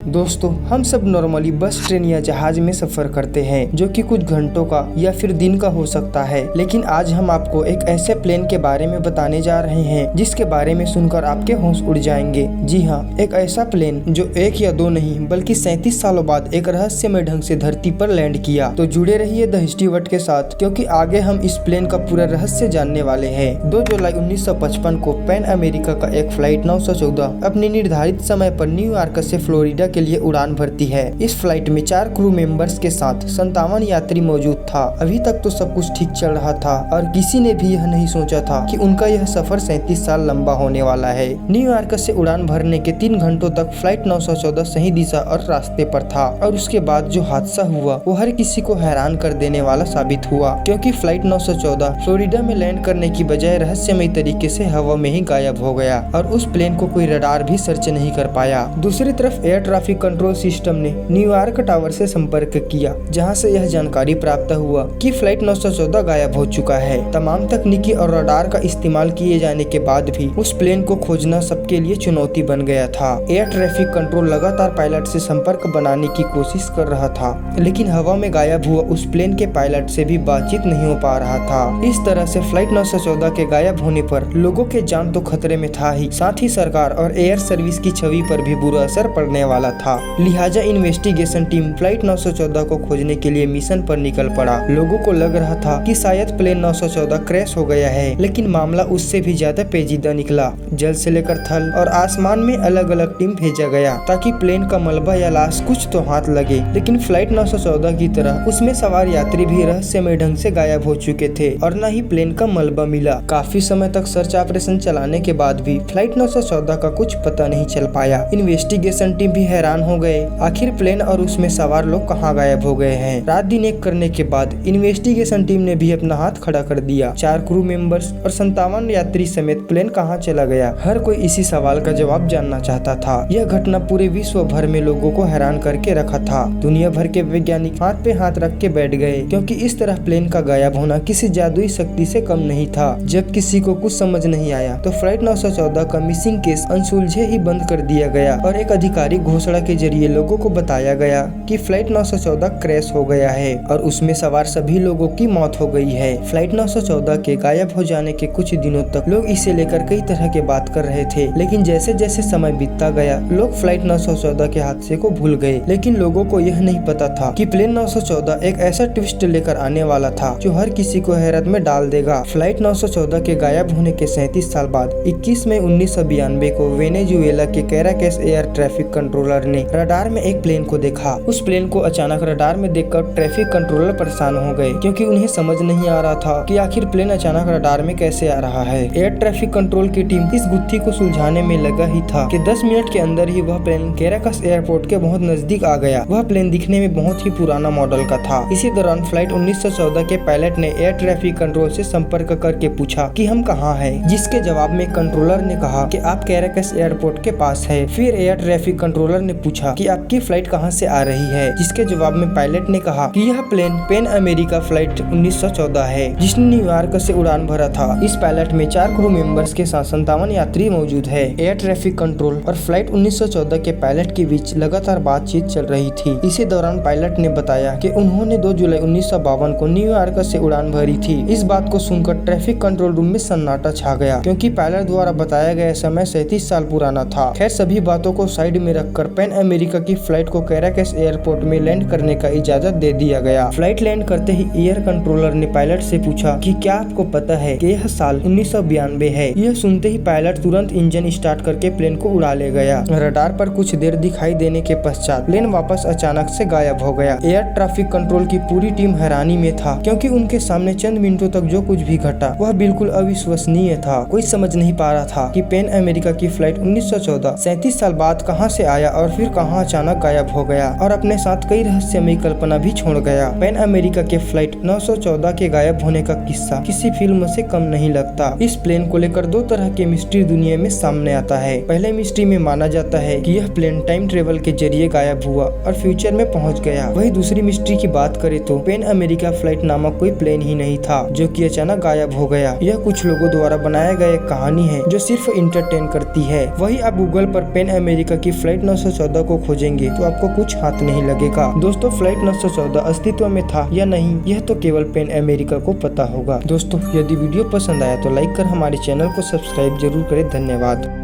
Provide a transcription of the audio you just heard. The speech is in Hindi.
दोस्तों, हम सब नॉर्मली बस, ट्रेन या जहाज में सफर करते हैं जो कि कुछ घंटों का या फिर दिन का हो सकता है। लेकिन आज हम आपको एक ऐसे प्लेन के बारे में बताने जा रहे हैं जिसके बारे में सुनकर आपके होश उड़ जाएंगे। जी हाँ, एक ऐसा प्लेन जो एक या दो नहीं बल्कि 37 सालों बाद एक रहस्यमय ढंग से धरती पर लैंड किया। तो जुड़े रहिए द हिस्ट्री वर्ड के साथ, क्योंकि आगे हम इस प्लेन का पूरा रहस्य जानने वाले हैं। 2 जुलाई 1955 को पैन अमेरिका का एक फ्लाइट 914 अपने निर्धारित समय पर न्यूयॉर्क से फ्लोरिडा के लिए उड़ान भरती है। इस फ्लाइट में 4 क्रू मेंबर्स के साथ 57 यात्री मौजूद था। अभी तक तो सब कुछ ठीक चल रहा था और किसी ने भी यह नहीं सोचा था कि उनका यह सफर 37 साल लंबा होने वाला है। न्यूयॉर्क से उड़ान भरने के 3 घंटों तक फ्लाइट 914 सही दिशा और रास्ते पर था और उसके बाद जो हादसा हुआ वो हर किसी को हैरान कर देने वाला साबित हुआ, क्योंकि फ्लाइट 914 फ्लोरिडा में लैंड करने की बजाय रहस्यमय तरीके से हवा में ही गायब हो गया और उस प्लेन को कोई रडार भी सर्च नहीं कर पाया। दूसरी तरफ एयर ट्रैफिक कंट्रोल सिस्टम ने न्यूयॉर्क टावर से संपर्क किया, जहां से यह जानकारी प्राप्त हुआ कि फ्लाइट 914 गायब हो चुका है। तमाम तकनीकी और रडार का इस्तेमाल किए जाने के बाद भी उस प्लेन को खोजना सबके लिए चुनौती बन गया था। एयर ट्रैफिक कंट्रोल लगातार पायलट से संपर्क बनाने की कोशिश कर रहा था, लेकिन हवा में गायब हुआ उस प्लेन के पायलट से भी बातचीत नहीं हो पा रहा था। इस तरह से फ्लाइट 914 के गायब होने पर लोगों के जान तो खतरे में था ही, साथ ही सरकार और एयर सर्विस की छवि पर भी बुरा असर पड़ने वाला था। लिहाजा इन्वेस्टिगेशन टीम फ्लाइट 914 को खोजने के लिए मिशन पर निकल पड़ा। लोगों को लग रहा था कि शायद प्लेन 914 क्रैश हो गया है, लेकिन मामला उससे भी ज्यादा पेचीदा निकला। जल से लेकर थल और आसमान में अलग अलग टीम भेजा गया ताकि प्लेन का मलबा या लाश कुछ तो हाथ लगे, लेकिन फ्लाइट 914 की तरह उसमें सवार यात्री भी रहस्यमय ढंग से गायब हो चुके थे और न ही प्लेन का मलबा मिला। काफी समय तक सर्च ऑपरेशन चलाने के बाद भी फ्लाइट 914 का कुछ पता नहीं चल पाया। इन्वेस्टिगेशन टीम भी हैरान हो गए, आखिर प्लेन और उसमें सवार लोग कहां गायब हो गए हैं। रात दिन एक करने के बाद इन्वेस्टिगेशन टीम ने भी अपना हाथ खड़ा कर दिया। 4 क्रू मेंबर्स और 57 यात्री समेत प्लेन कहां चला गया, हर कोई इसी सवाल का जवाब जानना चाहता था। यह घटना पूरे विश्व भर में लोगों को हैरान करके रखा था। दुनिया भर के वैज्ञानिक हाथ पे हाथ रख के बैठ गए, क्योंकि इस तरह प्लेन का गायब होना किसी जादुई शक्ति से कम नहीं था। जब किसी को कुछ समझ नहीं आया तो फ्लाइट 914 का मिसिंग केस अनसुलझे ही बंद कर दिया गया और एक आधिकारिक घोषणा के जरिए लोगों को बताया गया कि फ्लाइट 914 क्रैश हो गया है और उसमें सवार सभी लोगों की मौत हो गई है। फ्लाइट 914 के गायब हो जाने के कुछ दिनों तक लोग इसे लेकर कई तरह के बात कर रहे थे, लेकिन जैसे जैसे समय बीतता गया लोग फ्लाइट 914 के हादसे को भूल गए। लेकिन लोगों को यह नहीं पता था कि प्लेन 914 एक ऐसा ट्विस्ट लेकर आने वाला था जो हर किसी को हैरत में डाल देगा। फ्लाइट 914 के गायब होने के 37 साल बाद 21 मई 1992 को वेनेजुएला के कैराकस एयर ट्रैफिक कंट्रोलर ने रडार में एक प्लेन को देखा। उस प्लेन को अचानक रडार में देखकर ट्रैफिक कंट्रोलर परेशान हो गए, क्योंकि उन्हें समझ नहीं आ रहा था कि आखिर प्लेन अचानक रडार में कैसे आ रहा है। एयर ट्रैफिक कंट्रोल की टीम इस गुत्थी को सुलझाने में लगा ही था कि 10 मिनट के अंदर ही वह प्लेन कैराकस एयरपोर्ट के बहुत नजदीक आ गया। वह प्लेन दिखने में बहुत ही पुराना मॉडल का था। इसी दौरान फ्लाइट 1914 के पायलट ने एयर ट्रैफिक कंट्रोल से संपर्क करके पूछा कि हम कहाँ हैं, जिसके जवाब में कंट्रोलर ने कहा कि आप कैराकस एयरपोर्ट के पास है। फिर एयर ट्रैफिक कंट्रोलर ने पूछा कि आपकी फ्लाइट कहां से आ रही है, जिसके जवाब में पायलट ने कहा कि यह प्लेन पैन अमेरिका फ्लाइट 1914 है जिसने न्यूयॉर्क से उड़ान भरा था। इस पायलट में 4 क्रू मेंबर्स के साथ 57 यात्री मौजूद है। एयर ट्रैफिक कंट्रोल और फ्लाइट 1914 के पायलट के बीच लगातार बातचीत चल रही थी। इसी दौरान पायलट ने बताया कि उन्होंने 2 जुलाई 1952 को न्यूयॉर्क से उड़ान भरी थी। इस बात को सुनकर ट्रैफिक कंट्रोल रूम में सन्नाटा छा गया, क्योंकि पायलट द्वारा बताया गया समय 37 साल पुराना था। खैर, सभी बातों को साइड में रखकर पैन अमेरिका की फ्लाइट को कैराकस एयरपोर्ट में लैंड करने का इजाजत दे दिया गया। फ्लाइट लैंड करते ही एयर कंट्रोलर ने पायलट से पूछा कि क्या आपको पता है कि यह साल 1992 है। यह सुनते ही पायलट तुरंत इंजन स्टार्ट करके प्लेन को उड़ा ले गया। रडार पर कुछ देर दिखाई देने के पश्चात प्लेन वापस अचानक से गायब हो गया। एयर ट्रैफिक कंट्रोल की पूरी टीम हैरानी में था, क्योंकि उनके सामने चंद मिनटों तक जो कुछ भी घटा वह बिल्कुल अविश्वसनीय था। कोई समझ नहीं पा रहा था कि पैन अमेरिका की फ्लाइट 1914 37 साल बाद कहां से आया और फिर कहां अचानक गायब हो गया और अपने साथ कई रहस्यमय कल्पना भी छोड़ गया। पैन अमेरिका के फ्लाइट 914 के गायब होने का किस्सा किसी फिल्म से कम नहीं लगता। इस प्लेन को लेकर 2 तरह के मिस्ट्री दुनिया में सामने आता है। पहले मिस्ट्री में माना जाता है कि यह प्लेन टाइम ट्रेवल के जरिए गायब हुआ और फ्यूचर में पहुंच गया। वही दूसरी मिस्ट्री की बात करें तो पैन अमेरिका फ्लाइट नामक कोई प्लेन ही नहीं था जो कि अचानक गायब हो गया। यह कुछ लोगों द्वारा बनाया गया एक कहानी है जो सिर्फ इंटरटेन करती है। वही आप गूगल पर पैन अमेरिका की फ्लाइट 914 को खोजेंगे तो आपको कुछ हाथ नहीं लगेगा। दोस्तों फ्लाइट 914 अस्तित्व में था या नहीं यह तो केवल पैन अमेरिका को पता होगा। दोस्तों यदि वीडियो पसंद आया तो लाइक कर हमारे चैनल को सब्सक्राइब जरूर करें। धन्यवाद।